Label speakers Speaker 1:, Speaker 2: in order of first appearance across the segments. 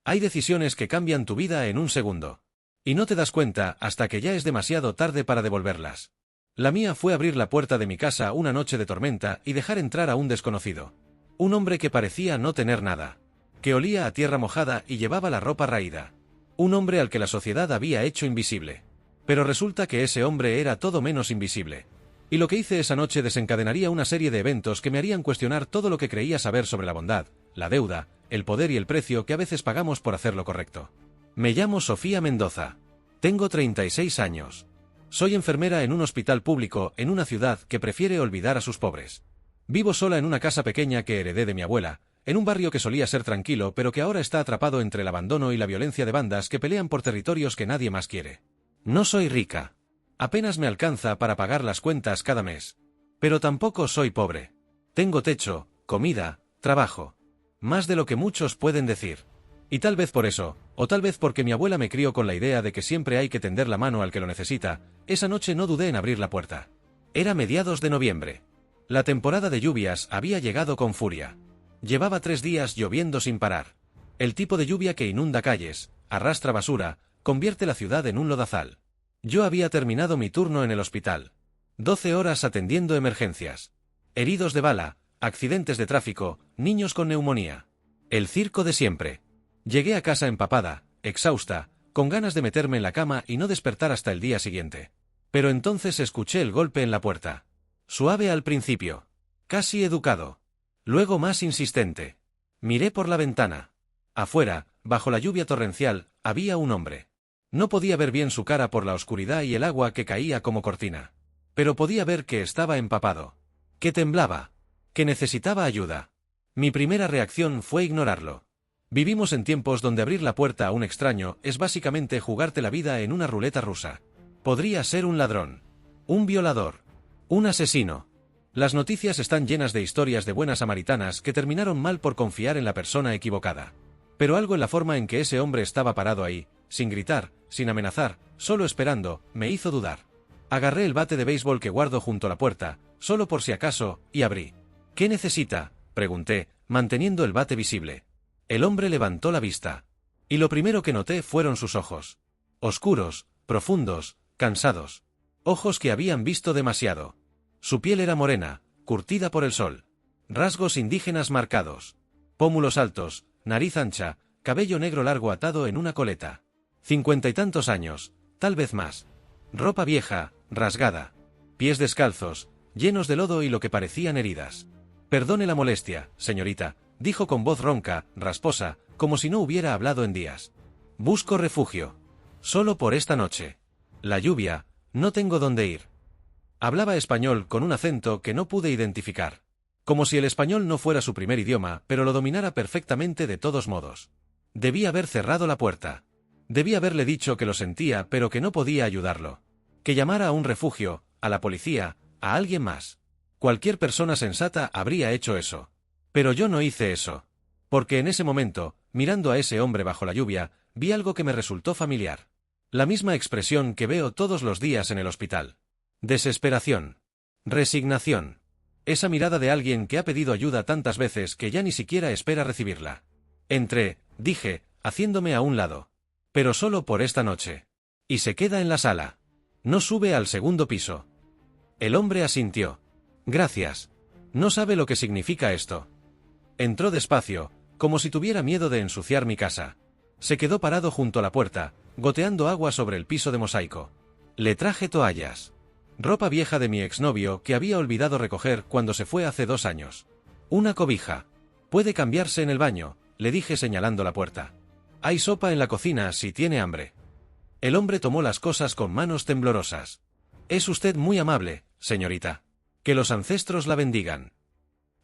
Speaker 1: Hay decisiones que cambian tu vida en un segundo. Y no te das cuenta hasta que ya es demasiado tarde para devolverlas. La mía fue abrir la puerta de mi casa una noche de tormenta y dejar entrar a un desconocido. Un hombre que parecía no tener nada. Que olía a tierra mojada y llevaba la ropa raída. Un hombre al que la sociedad había hecho invisible. Pero resulta que ese hombre era todo menos invisible. Y lo que hice esa noche desencadenaría una serie de eventos que me harían cuestionar todo lo que creía saber sobre la bondad, la deuda, el poder y el precio que a veces pagamos por hacer lo correcto. Me llamo Sofía Mendoza. Tengo 36 años. Soy enfermera en un hospital público en una ciudad que prefiere olvidar a sus pobres. Vivo sola en una casa pequeña que heredé de mi abuela, en un barrio que solía ser tranquilo pero que ahora está atrapado entre el abandono y la violencia de bandas que pelean por territorios que nadie más quiere. No soy rica. Apenas me alcanza para pagar las cuentas cada mes. Pero tampoco soy pobre. Tengo techo, comida, trabajo. Más de lo que muchos pueden decir. Y tal vez por eso, o tal vez porque mi abuela me crió con la idea de que siempre hay que tender la mano al que lo necesita, esa noche no dudé en abrir la puerta. Era mediados de noviembre. La temporada de lluvias había llegado con furia. Llevaba 3 días lloviendo sin parar. El tipo de lluvia que inunda calles, arrastra basura, convierte la ciudad en un lodazal. Yo había terminado mi turno en el hospital. 12 horas atendiendo emergencias. Heridos de bala, accidentes de tráfico, niños con neumonía. El circo de siempre. Llegué a casa empapada, exhausta, con ganas de meterme en la cama y no despertar hasta el día siguiente. Pero entonces escuché el golpe en la puerta. Suave al principio. Casi educado. Luego más insistente. Miré por la ventana. Afuera, bajo la lluvia torrencial, había un hombre. No podía ver bien su cara por la oscuridad y el agua que caía como cortina. Pero podía ver que estaba empapado. Que temblaba. Que necesitaba ayuda. Mi primera reacción fue ignorarlo. Vivimos en tiempos donde abrir la puerta a un extraño es básicamente jugarte la vida en una ruleta rusa. Podría ser un ladrón. Un violador. Un asesino. Las noticias están llenas de historias de buenas samaritanas que terminaron mal por confiar en la persona equivocada. Pero algo en la forma en que ese hombre estaba parado ahí, sin gritar, sin amenazar, solo esperando, me hizo dudar. Agarré el bate de béisbol que guardo junto a la puerta, solo por si acaso, y abrí. ¿Qué necesita?, pregunté, manteniendo el bate visible. El hombre levantó la vista. Y lo primero que noté fueron sus ojos. Oscuros, profundos, cansados. Ojos que habían visto demasiado. Su piel era morena, curtida por el sol. Rasgos indígenas marcados. Pómulos altos, nariz ancha, cabello negro largo atado en una coleta. 50 y tantos años, tal vez más. Ropa vieja, rasgada. Pies descalzos, llenos de lodo y lo que parecían heridas. Perdone la molestia, señorita, dijo con voz ronca, rasposa, como si no hubiera hablado en días. Busco refugio. Solo por esta noche. La lluvia, no tengo dónde ir. Hablaba español con un acento que no pude identificar. Como si el español no fuera su primer idioma, pero lo dominara perfectamente de todos modos. Debí haber cerrado la puerta. Debí haberle dicho que lo sentía pero que no podía ayudarlo. Que llamara a un refugio, a la policía, a alguien más. Cualquier persona sensata habría hecho eso. Pero yo no hice eso. Porque en ese momento, mirando a ese hombre bajo la lluvia, vi algo que me resultó familiar. La misma expresión que veo todos los días en el hospital. Desesperación. Resignación. Esa mirada de alguien que ha pedido ayuda tantas veces que ya ni siquiera espera recibirla. Entré, dije, haciéndome a un lado. Pero solo por esta noche. Y se queda en la sala. No sube al segundo piso. El hombre asintió. Gracias. No sabe lo que significa esto. Entró despacio, como si tuviera miedo de ensuciar mi casa. Se quedó parado junto a la puerta, goteando agua sobre el piso de mosaico. Le traje toallas. Ropa vieja de mi exnovio que había olvidado recoger cuando se fue hace 2 años. Una cobija. Puede cambiarse en el baño, le dije señalando la puerta. Hay sopa en la cocina si tiene hambre. El hombre tomó las cosas con manos temblorosas. Es usted muy amable, señorita. Que los ancestros la bendigan.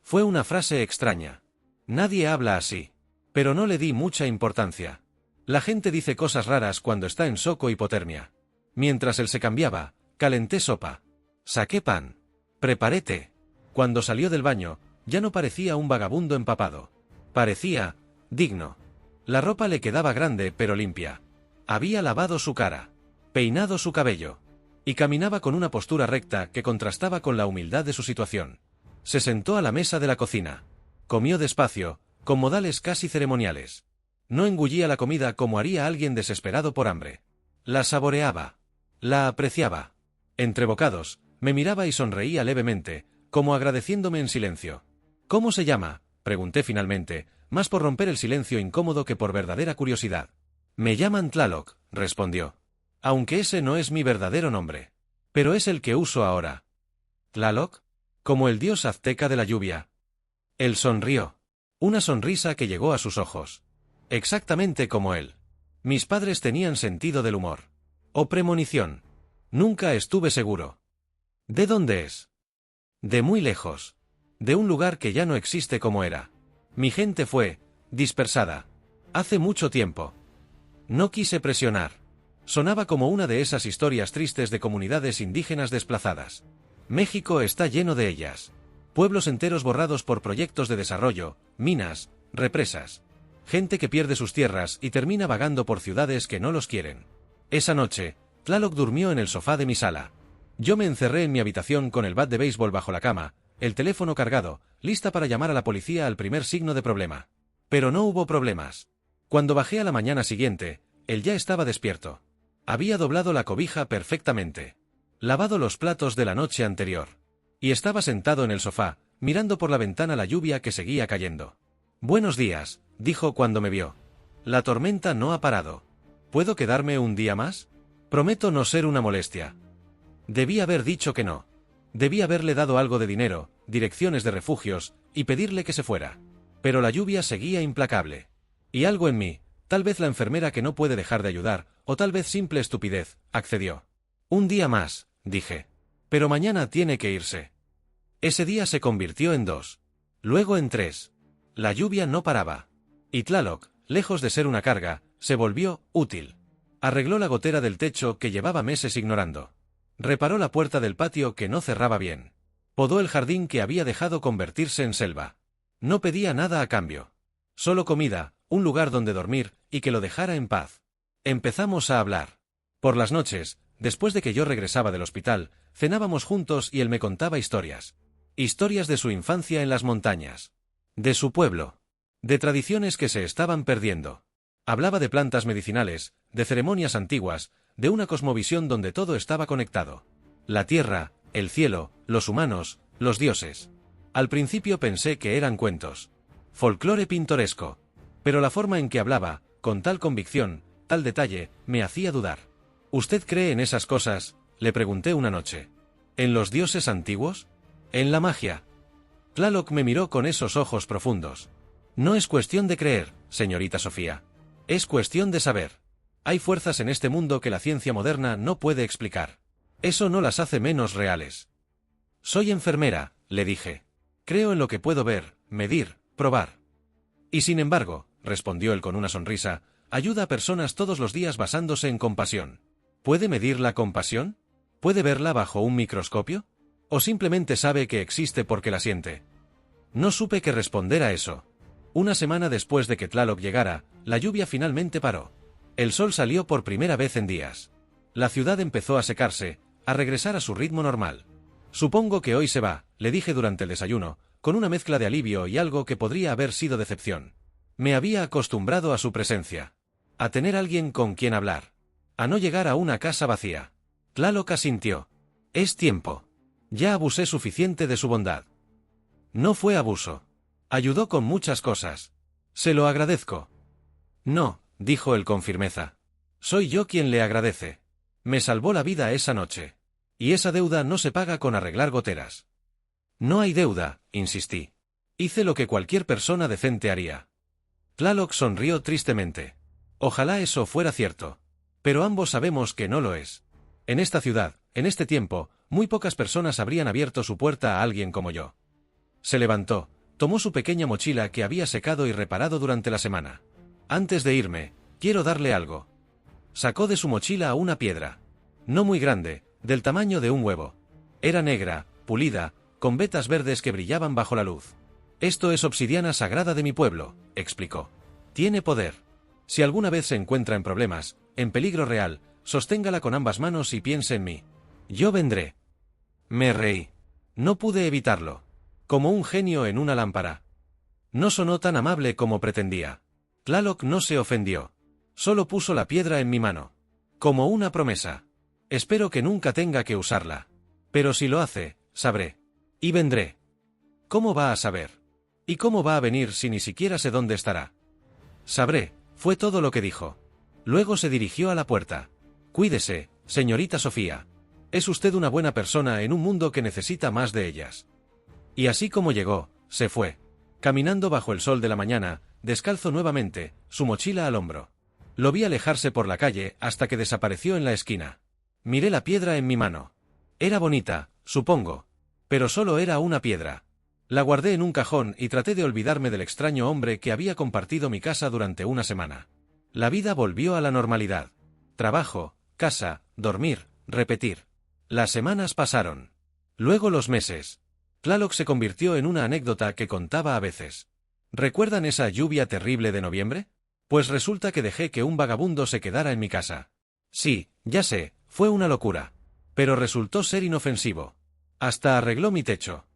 Speaker 1: Fue una frase extraña. Nadie habla así. Pero no le di mucha importancia. La gente dice cosas raras cuando está en shock o hipotermia. Mientras él se cambiaba, calenté sopa. Saqué pan. Preparé té. Cuando salió del baño, ya no parecía un vagabundo empapado. Parecía digno. La ropa le quedaba grande pero limpia. Había lavado su cara. Peinado su cabello. Y caminaba con una postura recta que contrastaba con la humildad de su situación. Se sentó a la mesa de la cocina. Comió despacio, con modales casi ceremoniales. No engullía la comida como haría alguien desesperado por hambre. La saboreaba. La apreciaba. Entre bocados, me miraba y sonreía levemente, como agradeciéndome en silencio. ¿Cómo se llama?, pregunté finalmente, más por romper el silencio incómodo que por verdadera curiosidad. Me llaman Tlaloc, respondió. Aunque ese no es mi verdadero nombre. Pero es el que uso ahora. ¿Tlaloc? Como el dios azteca de la lluvia. Él sonrió. Una sonrisa que llegó a sus ojos. Exactamente como él. Mis padres tenían sentido del humor. O premonición. Nunca estuve seguro. ¿De dónde es? De muy lejos. De un lugar que ya no existe como era. Mi gente fue dispersada. Hace mucho tiempo. No quise presionar. Sonaba como una de esas historias tristes de comunidades indígenas desplazadas. México está lleno de ellas. Pueblos enteros borrados por proyectos de desarrollo, minas, represas. Gente que pierde sus tierras y termina vagando por ciudades que no los quieren. Esa noche, Tlaloc durmió en el sofá de mi sala. Yo me encerré en mi habitación con el bat de béisbol bajo la cama, el teléfono cargado, lista para llamar a la policía al primer signo de problema. Pero no hubo problemas. Cuando bajé a la mañana siguiente, él ya estaba despierto. Había doblado la cobija perfectamente. Lavado los platos de la noche anterior. Y estaba sentado en el sofá, mirando por la ventana la lluvia que seguía cayendo. «Buenos días», dijo cuando me vio. «La tormenta no ha parado. ¿Puedo quedarme un día más? Prometo no ser una molestia». Debí haber dicho que no. Debí haberle dado algo de dinero, direcciones de refugios, y pedirle que se fuera. Pero la lluvia seguía implacable. Y algo en mí, tal vez la enfermera que no puede dejar de ayudar, o tal vez simple estupidez, accedió. «Un día más», dije. «Pero mañana tiene que irse». Ese día se convirtió en 2. Luego en 3. La lluvia no paraba. Y Tlaloc, lejos de ser una carga, se volvió útil. Arregló la gotera del techo que llevaba meses ignorando. Reparó la puerta del patio que no cerraba bien. Podó el jardín que había dejado convertirse en selva. No pedía nada a cambio. Solo comida, un lugar donde dormir, y que lo dejara en paz. Empezamos a hablar. Por las noches, después de que yo regresaba del hospital, cenábamos juntos y él me contaba historias. Historias de su infancia en las montañas. De su pueblo. De tradiciones que se estaban perdiendo. Hablaba de plantas medicinales, de ceremonias antiguas, de una cosmovisión donde todo estaba conectado. La tierra, el cielo, los humanos, los dioses. Al principio pensé que eran cuentos. Folclore pintoresco. Pero la forma en que hablaba, con tal convicción, tal detalle, me hacía dudar. ¿Usted cree en esas cosas?, le pregunté una noche. ¿En los dioses antiguos? ¿En la magia? Tlaloc me miró con esos ojos profundos. No es cuestión de creer, señorita Sofía. Es cuestión de saber. Hay fuerzas en este mundo que la ciencia moderna no puede explicar. Eso no las hace menos reales. Soy enfermera, le dije. Creo en lo que puedo ver, medir, probar. Y sin embargo, respondió él con una sonrisa, ayuda a personas todos los días basándose en compasión. ¿Puede medir la compasión? ¿Puede verla bajo un microscopio? ¿O simplemente sabe que existe porque la siente? No supe qué responder a eso. Una semana después de que Tlaloc llegara, la lluvia finalmente paró. El sol salió por primera vez en días. La ciudad empezó a secarse, a regresar a su ritmo normal. Supongo que hoy se va, le dije durante el desayuno, con una mezcla de alivio y algo que podría haber sido decepción. Me había acostumbrado a su presencia. A tener alguien con quien hablar. A no llegar a una casa vacía. Tlaloc asintió. Es tiempo. Ya abusé suficiente de su bondad. No fue abuso. Ayudó con muchas cosas. Se lo agradezco. No, dijo él con firmeza. Soy yo quien le agradece. Me salvó la vida esa noche. Y esa deuda no se paga con arreglar goteras. No hay deuda, insistí. Hice lo que cualquier persona decente haría. Tlaloc sonrió tristemente. Ojalá eso fuera cierto. Pero ambos sabemos que no lo es. En esta ciudad, en este tiempo, muy pocas personas habrían abierto su puerta a alguien como yo. Se levantó, tomó su pequeña mochila que había secado y reparado durante la semana. Antes de irme, quiero darle algo. Sacó de su mochila una piedra. No muy grande, del tamaño de un huevo. Era negra, pulida, con vetas verdes que brillaban bajo la luz. Esto es obsidiana sagrada de mi pueblo, explicó. Tiene poder. Si alguna vez se encuentra en problemas, en peligro real, sosténgala con ambas manos y piense en mí. Yo vendré. Me reí. No pude evitarlo. Como un genio en una lámpara. No sonó tan amable como pretendía. Tlaloc no se ofendió. Solo puso la piedra en mi mano. Como una promesa. Espero que nunca tenga que usarla. Pero si lo hace, sabré. Y vendré. ¿Cómo va a saber? ¿Y cómo va a venir si ni siquiera sé dónde estará? Sabré, fue todo lo que dijo. Luego se dirigió a la puerta. Cuídese, señorita Sofía. Es usted una buena persona en un mundo que necesita más de ellas. Y así como llegó, se fue. Caminando bajo el sol de la mañana, descalzo nuevamente, su mochila al hombro. Lo vi alejarse por la calle hasta que desapareció en la esquina. Miré la piedra en mi mano. Era bonita, supongo. Pero solo era una piedra. La guardé en un cajón y traté de olvidarme del extraño hombre que había compartido mi casa durante una semana. La vida volvió a la normalidad. Trabajo, casa, dormir, repetir. Las semanas pasaron. Luego los meses. Tlaloc se convirtió en una anécdota que contaba a veces. ¿Recuerdan esa lluvia terrible de noviembre? Pues resulta que dejé que un vagabundo se quedara en mi casa. Sí, ya sé, fue una locura. Pero resultó ser inofensivo. Hasta arregló mi techo.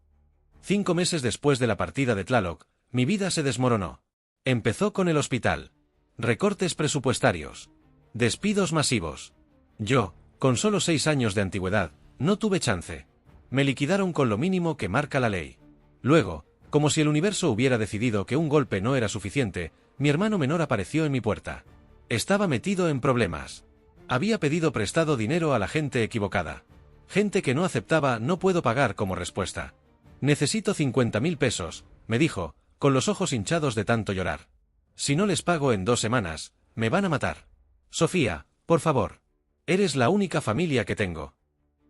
Speaker 1: 5 meses después de la partida de Tlaloc, mi vida se desmoronó. Empezó con el hospital. Recortes presupuestarios. Despidos masivos. Yo, con solo 6 años de antigüedad, no tuve chance. Me liquidaron con lo mínimo que marca la ley. Luego, como si el universo hubiera decidido que un golpe no era suficiente, mi hermano menor apareció en mi puerta. Estaba metido en problemas. Había pedido prestado dinero a la gente equivocada. Gente que no aceptaba "no puedo pagar" como respuesta. Necesito 50.000 pesos, me dijo, con los ojos hinchados de tanto llorar. Si no les pago en 2 semanas, me van a matar. Sofía, por favor. Eres la única familia que tengo.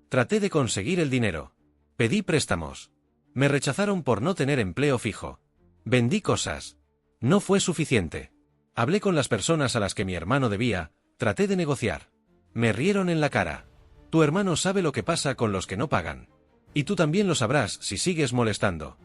Speaker 1: Traté de conseguir el dinero. Pedí préstamos. Me rechazaron por no tener empleo fijo. Vendí cosas. No fue suficiente. Hablé con las personas a las que mi hermano debía, traté de negociar. Me rieron en la cara. Tu hermano sabe lo que pasa con los que no pagan. Y tú también lo sabrás si sigues molestando.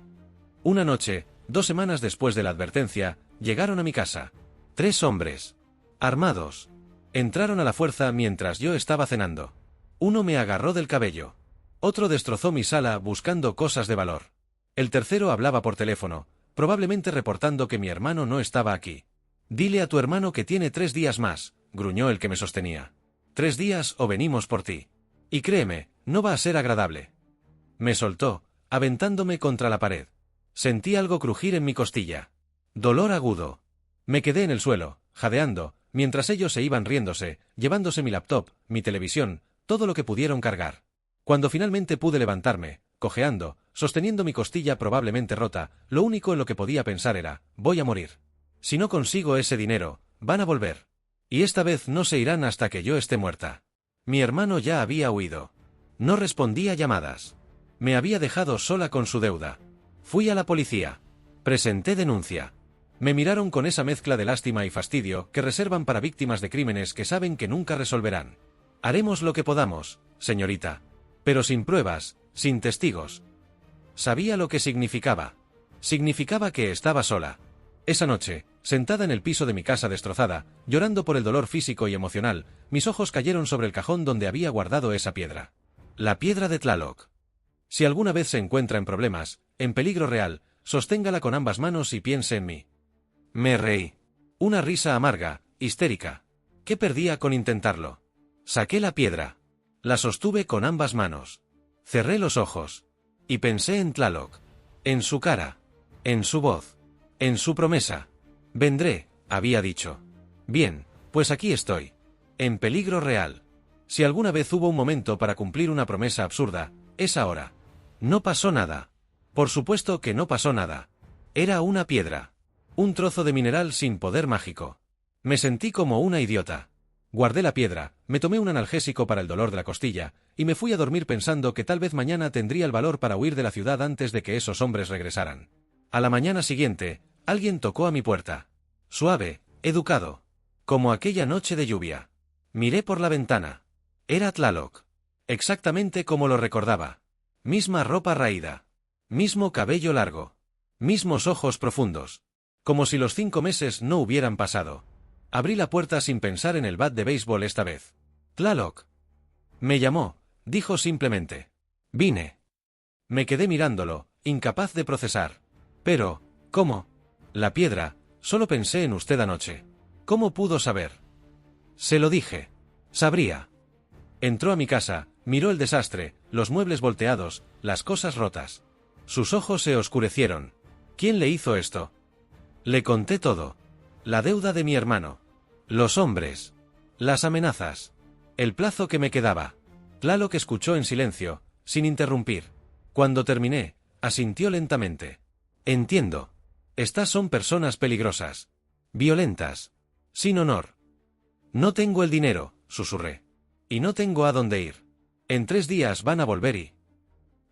Speaker 1: Una noche, 2 semanas después de la advertencia, llegaron a mi casa. 3 hombres. Armados. Entraron a la fuerza mientras yo estaba cenando. Uno me agarró del cabello. Otro destrozó mi sala buscando cosas de valor. El tercero hablaba por teléfono, probablemente reportando que mi hermano no estaba aquí. Dile a tu hermano que tiene 3 días más, gruñó el que me sostenía. 3 días o venimos por ti. Y créeme, no va a ser agradable. Me soltó, aventándome contra la pared. Sentí algo crujir en mi costilla. Dolor agudo. Me quedé en el suelo, jadeando, mientras ellos se iban riéndose, llevándose mi laptop, mi televisión, todo lo que pudieron cargar. Cuando finalmente pude levantarme, cojeando, sosteniendo mi costilla probablemente rota, lo único en lo que podía pensar era, voy a morir. Si no consigo ese dinero, van a volver. Y esta vez no se irán hasta que yo esté muerta. Mi hermano ya había huido. No respondía llamadas. Me había dejado sola con su deuda. Fui a la policía. Presenté denuncia. Me miraron con esa mezcla de lástima y fastidio que reservan para víctimas de crímenes que saben que nunca resolverán. Haremos lo que podamos, señorita. Pero sin pruebas, sin testigos. Sabía lo que significaba. Significaba que estaba sola. Esa noche, sentada en el piso de mi casa destrozada, llorando por el dolor físico y emocional, mis ojos cayeron sobre el cajón donde había guardado esa piedra. La piedra de Tlaloc. Si alguna vez se encuentra en problemas, en peligro real, sosténgala con ambas manos y piense en mí. Me reí. Una risa amarga, histérica. ¿Qué perdía con intentarlo? Saqué la piedra. La sostuve con ambas manos. Cerré los ojos. Y pensé en Tlaloc. En su cara. En su voz. En su promesa. Vendré, había dicho. Bien, pues aquí estoy. En peligro real. Si alguna vez hubo un momento para cumplir una promesa absurda, es ahora. No pasó nada. Por supuesto que no pasó nada. Era una piedra. Un trozo de mineral sin poder mágico. Me sentí como una idiota. Guardé la piedra, me tomé un analgésico para el dolor de la costilla, y me fui a dormir pensando que tal vez mañana tendría el valor para huir de la ciudad antes de que esos hombres regresaran. A la mañana siguiente, alguien tocó a mi puerta. Suave, educado. Como aquella noche de lluvia. Miré por la ventana. Era Tlaloc. Exactamente como lo recordaba. Misma ropa raída. Mismo cabello largo. Mismos ojos profundos. Como si los 5 meses no hubieran pasado. Abrí la puerta sin pensar en el bat de béisbol esta vez. Tlaloc. Me llamó, dijo simplemente. Vine. Me quedé mirándolo, incapaz de procesar. Pero, ¿cómo? La piedra, Solo pensé en usted anoche. ¿Cómo pudo saber? Se lo dije. Sabría. Entró a mi casa, miró el desastre, los muebles volteados, las cosas rotas. Sus ojos se oscurecieron. ¿Quién le hizo esto? Le conté todo. La deuda de mi hermano. Los hombres. Las amenazas. El plazo que me quedaba. Tlaloc escuchó en silencio, sin interrumpir. Cuando terminé, asintió lentamente. Entiendo. Estas son personas peligrosas. Violentas. Sin honor. No tengo el dinero, susurré. Y no tengo a dónde ir. En 3 días van a volver y...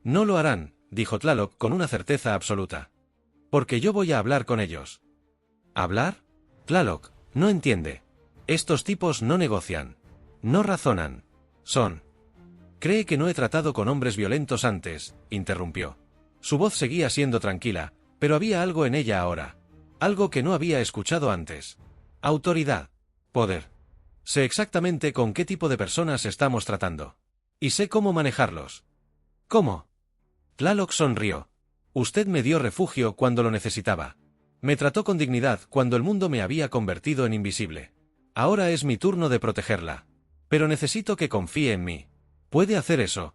Speaker 1: No lo harán, dijo Tlaloc con una certeza absoluta. Porque yo voy a hablar con ellos. ¿Hablar? Tlaloc, no entiende. Estos tipos no negocian. No razonan. Son. Cree que no he tratado con hombres violentos antes, interrumpió. Su voz seguía siendo tranquila, pero había algo en ella ahora. Algo que no había escuchado antes. Autoridad. Poder. Sé exactamente con qué tipo de personas estamos tratando. Y sé cómo manejarlos. ¿Cómo? Tlaloc sonrió. Usted me dio refugio cuando lo necesitaba. Me trató con dignidad cuando el mundo me había convertido en invisible. Ahora es mi turno de protegerla. Pero necesito que confíe en mí. ¿Puede hacer eso?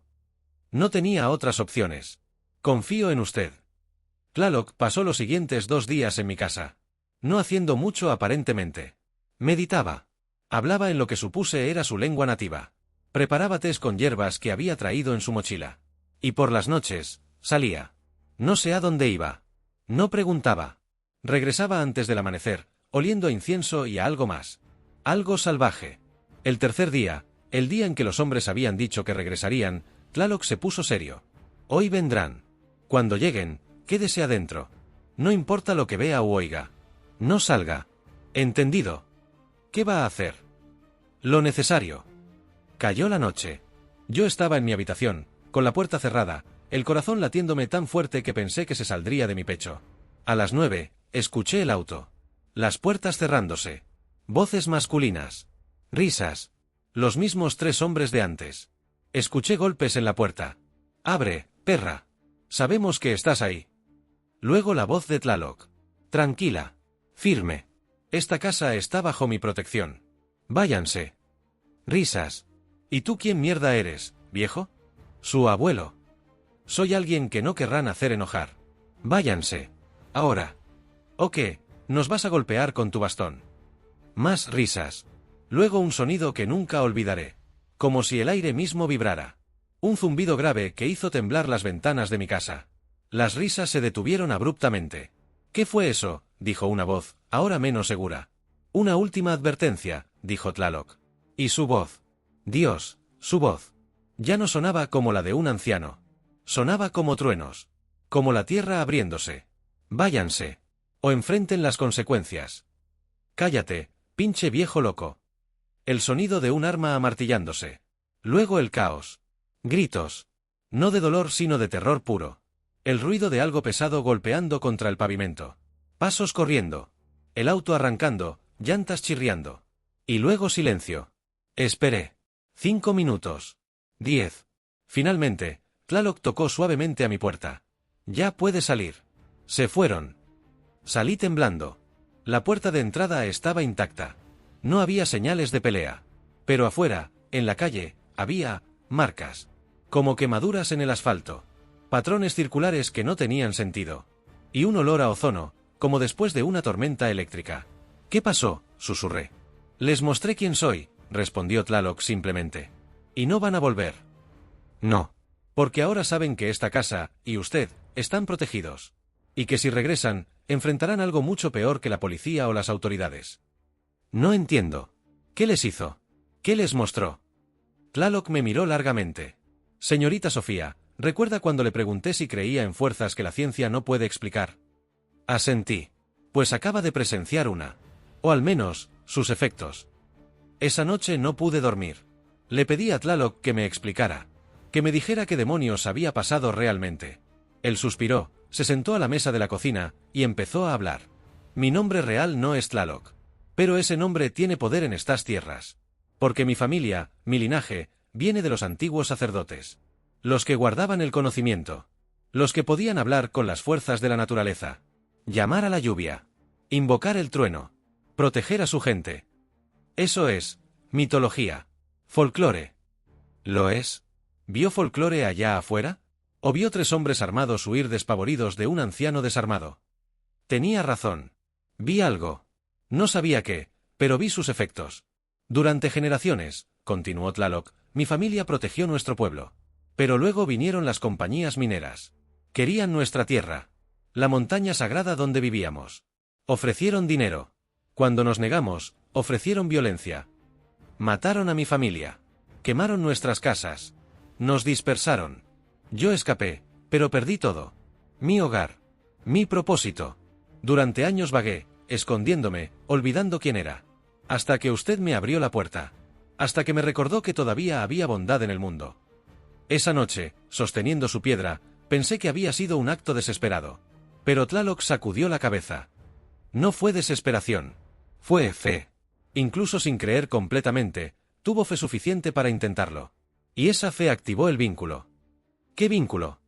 Speaker 1: No tenía otras opciones. Confío en usted. Tlaloc pasó los siguientes 2 días en mi casa. No haciendo mucho aparentemente. Meditaba. Hablaba en lo que supuse era su lengua nativa. Preparaba tés con hierbas que había traído en su mochila. Y por las noches, salía. No sé a dónde iba. No preguntaba. Regresaba antes del amanecer, oliendo a incienso y a algo más. Algo salvaje. El tercer día, el día en que los hombres habían dicho que regresarían, Tlaloc se puso serio. Hoy vendrán. Cuando lleguen, quédese adentro. No importa lo que vea u oiga. No salga. ¿Entendido? ¿Qué va a hacer? Lo necesario. Cayó la noche. Yo estaba en mi habitación, con la puerta cerrada, el corazón latiéndome tan fuerte que pensé que se saldría de mi pecho. A las 9, escuché el auto. Las puertas cerrándose. Voces masculinas. Risas. Los mismos 3 hombres de antes. Escuché golpes en la puerta. Abre, perra. Sabemos que estás ahí. Luego la voz de Tlaloc. Tranquila. Firme. Esta casa está bajo mi protección. Váyanse. Risas. ¿Y tú quién mierda eres, viejo? Su abuelo. Soy alguien que no querrán hacer enojar. Váyanse. Ahora. ¿O qué? ¿Nos vas a golpear con tu bastón? Más risas. Luego un sonido que nunca olvidaré. Como si el aire mismo vibrara. Un zumbido grave que hizo temblar las ventanas de mi casa. Las risas se detuvieron abruptamente. ¿Qué fue eso?, dijo una voz, ahora menos segura. Una última advertencia, dijo Tlaloc. Y su voz. Dios, su voz. Ya no sonaba como la de un anciano. Sonaba como truenos. Como la tierra abriéndose. Váyanse. O enfrenten las consecuencias. Cállate, pinche viejo loco. El sonido de un arma amartillándose. Luego el caos. Gritos. No de dolor sino de terror puro. El ruido de algo pesado golpeando contra el pavimento. Pasos corriendo. El auto arrancando, llantas chirriando. Y luego silencio. Esperé. 5 minutos. 10. Finalmente, Tlaloc tocó suavemente a mi puerta. Ya puede salir. Se fueron. Salí temblando. La puerta de entrada estaba intacta. No había señales de pelea. Pero afuera, en la calle, había marcas. Como quemaduras en el asfalto. Patrones circulares que no tenían sentido. Y un olor a ozono, como después de una tormenta eléctrica. ¿Qué pasó?, susurré. Les mostré quién soy, respondió Tlaloc simplemente. Y no van a volver. No. Porque ahora saben que esta casa, y usted, están protegidos. Y que si regresan, enfrentarán algo mucho peor que la policía o las autoridades. No entiendo. ¿Qué les hizo? ¿Qué les mostró? Tlaloc me miró largamente. Señorita Sofía, ¿recuerda cuando le pregunté si creía en fuerzas que la ciencia no puede explicar? Asentí. Pues acaba de presenciar una. O al menos, sus efectos. Esa noche no pude dormir. Le pedí a Tlaloc que me explicara. Que me dijera qué demonios había pasado realmente. Él suspiró, se sentó a la mesa de la cocina, y empezó a hablar. Mi nombre real no es Tlaloc. Pero ese nombre tiene poder en estas tierras. Porque mi familia, mi linaje, viene de los antiguos sacerdotes. Los que guardaban el conocimiento. Los que podían hablar con las fuerzas de la naturaleza. Llamar a la lluvia. Invocar el trueno. Proteger a su gente. Eso es mitología. Folclore. ¿Lo es? ¿Vio folclore allá afuera? ¿O vio 3 hombres armados huir despavoridos de un anciano desarmado? Tenía razón. Vi algo. No sabía qué, pero vi sus efectos. Durante generaciones, continuó Tlaloc, mi familia protegió nuestro pueblo. Pero luego vinieron las compañías mineras. Querían nuestra tierra. La montaña sagrada donde vivíamos. Ofrecieron dinero. Cuando nos negamos, ofrecieron violencia. Mataron a mi familia. Quemaron nuestras casas. Nos dispersaron. Yo escapé, pero perdí todo. Mi hogar. Mi propósito. Durante años vagué, escondiéndome, olvidando quién era. Hasta que usted me abrió la puerta. Hasta que me recordó que todavía había bondad en el mundo. Esa noche, sosteniendo su piedra, pensé que había sido un acto desesperado. Pero Tlaloc sacudió la cabeza. No fue desesperación. Fue fe. Incluso sin creer completamente, tuvo fe suficiente para intentarlo. Y esa fe activó el vínculo. ¿Qué vínculo?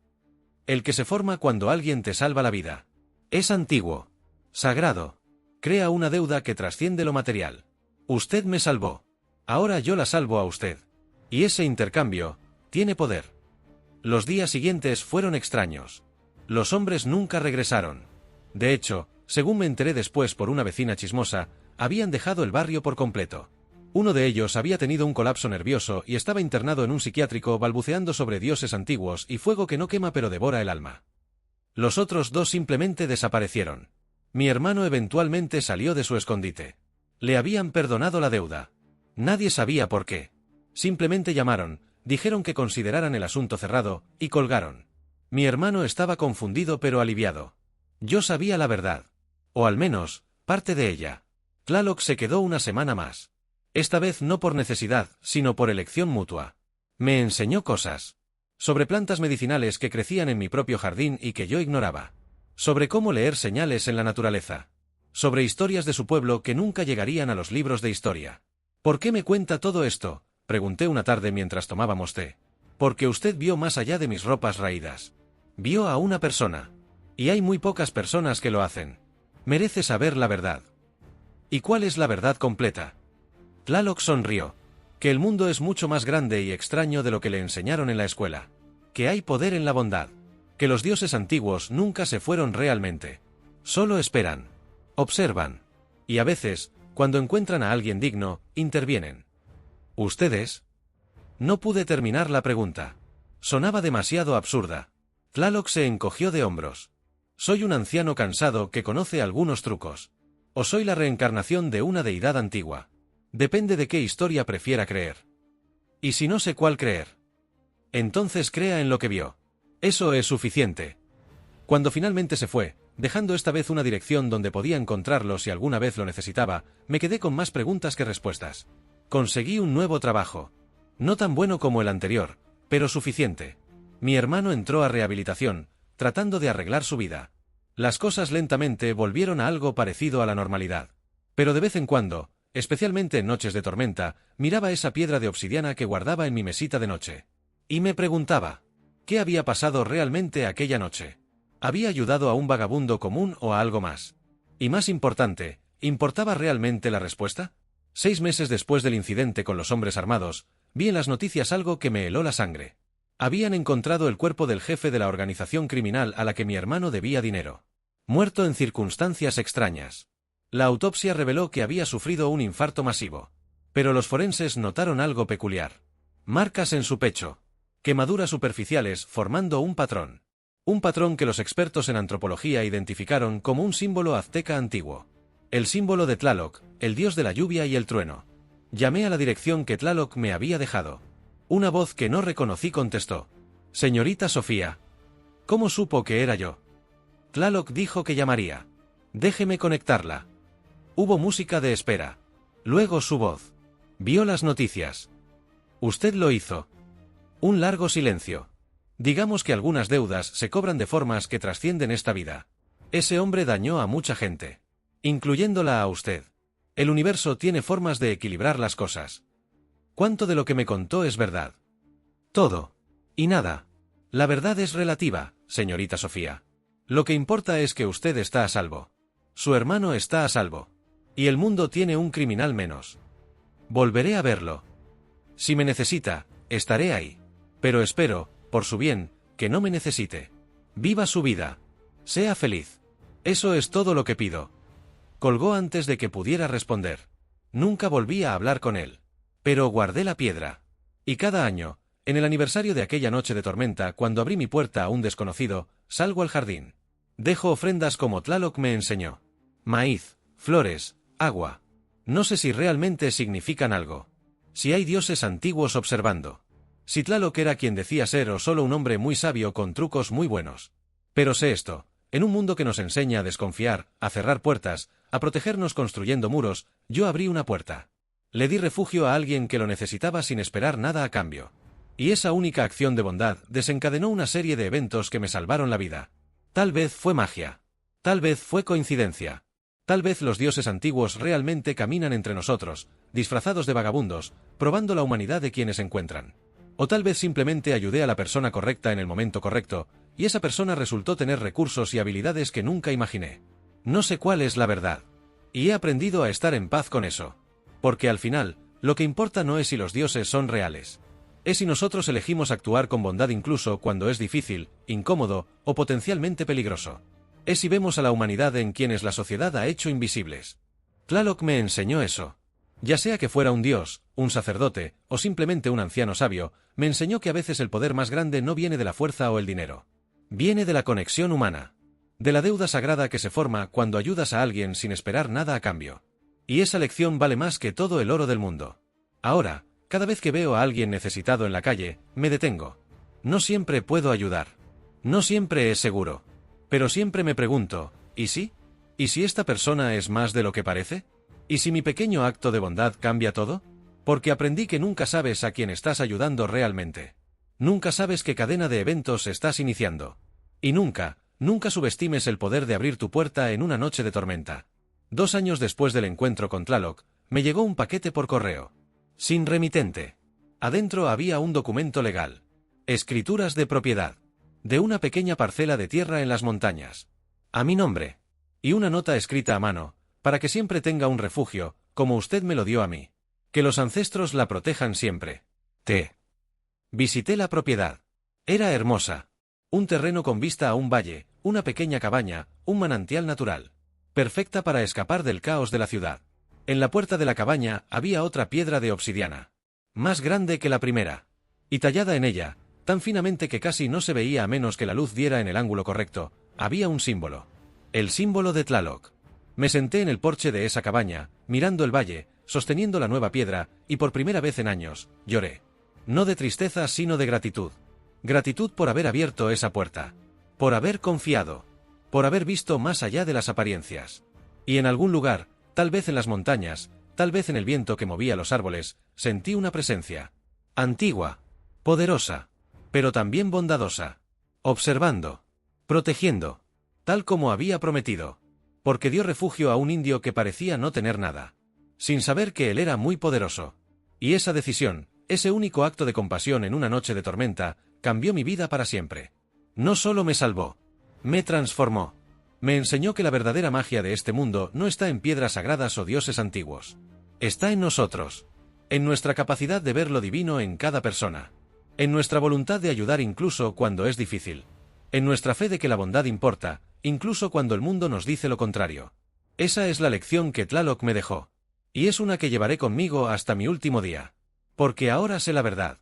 Speaker 1: El que se forma cuando alguien te salva la vida. Es antiguo. Sagrado. Crea una deuda que trasciende lo material. Usted me salvó. Ahora yo la salvo a usted. Y ese intercambio tiene poder. Los días siguientes fueron extraños. Los hombres nunca regresaron. De hecho, según me enteré después por una vecina chismosa, habían dejado el barrio por completo. Uno de ellos había tenido un colapso nervioso y estaba internado en un psiquiátrico balbuceando sobre dioses antiguos y fuego que no quema pero devora el alma. Los otros 2 simplemente desaparecieron. Mi hermano eventualmente salió de su escondite. Le habían perdonado la deuda. Nadie sabía por qué. Simplemente llamaron, dijeron que consideraran el asunto cerrado, y colgaron. Mi hermano estaba confundido pero aliviado. Yo sabía la verdad. O al menos, parte de ella. Tlaloc se quedó una semana más. Esta vez no por necesidad, sino por elección mutua. Me enseñó cosas. Sobre plantas medicinales que crecían en mi propio jardín y que yo ignoraba. Sobre cómo leer señales en la naturaleza. Sobre historias de su pueblo que nunca llegarían a los libros de historia. ¿Por qué me cuenta todo esto?, pregunté una tarde mientras tomábamos té. Porque usted vio más allá de mis ropas raídas. Vio a una persona. Y hay muy pocas personas que lo hacen. Merece saber la verdad. ¿Y cuál es la verdad completa? Tlaloc sonrió. Que el mundo es mucho más grande y extraño de lo que le enseñaron en la escuela. Que hay poder en la bondad. Que los dioses antiguos nunca se fueron realmente. Solo esperan. Observan. Y a veces, cuando encuentran a alguien digno, intervienen. ¿Ustedes? No pude terminar la pregunta. Sonaba demasiado absurda. Tlaloc se encogió de hombros. Soy un anciano cansado que conoce algunos trucos. O soy la reencarnación de una deidad antigua. Depende de qué historia prefiera creer. Y si no sé cuál creer, entonces crea en lo que vio. Eso es suficiente. Cuando finalmente se fue, dejando esta vez una dirección donde podía encontrarlo si alguna vez lo necesitaba, me quedé con más preguntas que respuestas. Conseguí un nuevo trabajo. No tan bueno como el anterior, pero suficiente. Mi hermano entró a rehabilitación, tratando de arreglar su vida. Las cosas lentamente volvieron a algo parecido a la normalidad. Pero de vez en cuando, especialmente en noches de tormenta, miraba esa piedra de obsidiana que guardaba en mi mesita de noche. Y me preguntaba, ¿qué había pasado realmente aquella noche? ¿Había ayudado a un vagabundo común o a algo más? Y más importante, ¿importaba realmente la respuesta? 6 meses después del incidente con los hombres armados, vi en las noticias algo que me heló la sangre. Habían encontrado el cuerpo del jefe de la organización criminal a la que mi hermano debía dinero. Muerto en circunstancias extrañas. La autopsia reveló que había sufrido un infarto masivo. Pero los forenses notaron algo peculiar. Marcas en su pecho. Quemaduras superficiales formando un patrón. Un patrón que los expertos en antropología identificaron como un símbolo azteca antiguo. El símbolo de Tlaloc, el dios de la lluvia y el trueno. Llamé a la dirección que Tlaloc me había dejado. Una voz que no reconocí contestó. Señorita Sofía. ¿Cómo supo que era yo? Tlaloc dijo que llamaría. Déjeme conectarla. Hubo música de espera. Luego su voz. Vio las noticias. Usted lo hizo. Un largo silencio. Digamos que algunas deudas se cobran de formas que trascienden esta vida. Ese hombre dañó a mucha gente. Incluyéndola a usted. El universo tiene formas de equilibrar las cosas. ¿Cuánto de lo que me contó es verdad? Todo. Y nada. La verdad es relativa, señorita Sofía. Lo que importa es que usted está a salvo. Su hermano está a salvo. Y el mundo tiene un criminal menos. Volveré a verlo. Si me necesita, estaré ahí. Pero espero, por su bien, que no me necesite. Viva su vida. Sea feliz. Eso es todo lo que pido. Colgó antes de que pudiera responder. Nunca volví a hablar con él. Pero guardé la piedra. Y cada año, en el aniversario de aquella noche de tormenta, cuando abrí mi puerta a un desconocido, salgo al jardín. Dejo ofrendas como Tlaloc me enseñó. Maíz, flores, agua. No sé si realmente significan algo. Si hay dioses antiguos observando. Si Tlaloc era quien decía ser o solo un hombre muy sabio con trucos muy buenos. Pero sé esto, en un mundo que nos enseña a desconfiar, a cerrar puertas, a protegernos construyendo muros, yo abrí una puerta. Le di refugio a alguien que lo necesitaba sin esperar nada a cambio. Y esa única acción de bondad desencadenó una serie de eventos que me salvaron la vida. Tal vez fue magia. Tal vez fue coincidencia. Tal vez los dioses antiguos realmente caminan entre nosotros, disfrazados de vagabundos, probando la humanidad de quienes encuentran. O tal vez simplemente ayudé a la persona correcta en el momento correcto, y esa persona resultó tener recursos y habilidades que nunca imaginé. No sé cuál es la verdad. Y he aprendido a estar en paz con eso. Porque al final, lo que importa no es si los dioses son reales. Es si nosotros elegimos actuar con bondad incluso cuando es difícil, incómodo o potencialmente peligroso. Es si vemos a la humanidad en quienes la sociedad ha hecho invisibles. Tlaloc me enseñó eso. Ya sea que fuera un dios, un sacerdote, o simplemente un anciano sabio, me enseñó que a veces el poder más grande no viene de la fuerza o el dinero. Viene de la conexión humana. De la deuda sagrada que se forma cuando ayudas a alguien sin esperar nada a cambio. Y esa lección vale más que todo el oro del mundo. Ahora, cada vez que veo a alguien necesitado en la calle, me detengo. No siempre puedo ayudar. No siempre es seguro. Pero siempre me pregunto, ¿y sí? ¿Y si esta persona es más de lo que parece? ¿Y si mi pequeño acto de bondad cambia todo? Porque aprendí que nunca sabes a quién estás ayudando realmente. Nunca sabes qué cadena de eventos estás iniciando. Y nunca subestimes el poder de abrir tu puerta en una noche de tormenta. 2 años después del encuentro con Tlaloc, me llegó un paquete por correo. Sin remitente. Adentro había un documento legal. Escrituras de propiedad. De una pequeña parcela de tierra en las montañas. A mi nombre. Y una nota escrita a mano, para que siempre tenga un refugio, como usted me lo dio a mí. Que los ancestros la protejan siempre. Visité la propiedad. Era hermosa. Un terreno con vista a un valle, una pequeña cabaña, un manantial natural. Perfecta para escapar del caos de la ciudad. En la puerta de la cabaña había otra piedra de obsidiana. Más grande que la primera. Y tallada en ella, tan finamente que casi no se veía a menos que la luz diera en el ángulo correcto, había un símbolo. El símbolo de Tlaloc. Me senté en el porche de esa cabaña, mirando el valle, sosteniendo la nueva piedra, y por primera vez en años, lloré. No de tristeza sino de gratitud. Gratitud por haber abierto esa puerta. Por haber confiado. Por haber visto más allá de las apariencias. Y en algún lugar, tal vez en las montañas, tal vez en el viento que movía los árboles, sentí una presencia. Antigua. Poderosa. Pero también bondadosa. Observando. Protegiendo. Tal como había prometido. Porque dio refugio a un indio que parecía no tener nada. Sin saber que él era muy poderoso. Y esa decisión, ese único acto de compasión en una noche de tormenta, cambió mi vida para siempre. No solo me salvó. Me transformó. Me enseñó que la verdadera magia de este mundo no está en piedras sagradas o dioses antiguos. Está en nosotros. En nuestra capacidad de ver lo divino en cada persona. En nuestra voluntad de ayudar incluso cuando es difícil. En nuestra fe de que la bondad importa, incluso cuando el mundo nos dice lo contrario. Esa es la lección que Tlaloc me dejó. Y es una que llevaré conmigo hasta mi último día. Porque ahora sé la verdad.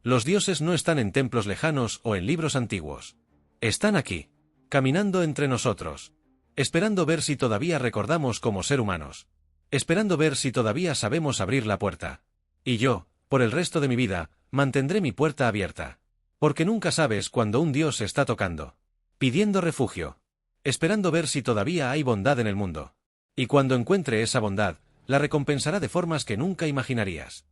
Speaker 1: Los dioses no están en templos lejanos o en libros antiguos. Están aquí. Caminando entre nosotros. Esperando ver si todavía recordamos como ser humanos. Esperando ver si todavía sabemos abrir la puerta. Y yo, por el resto de mi vida, mantendré mi puerta abierta. Porque nunca sabes cuando un dios está tocando. Pidiendo refugio. Esperando ver si todavía hay bondad en el mundo. Y cuando encuentre esa bondad, la recompensará de formas que nunca imaginarías.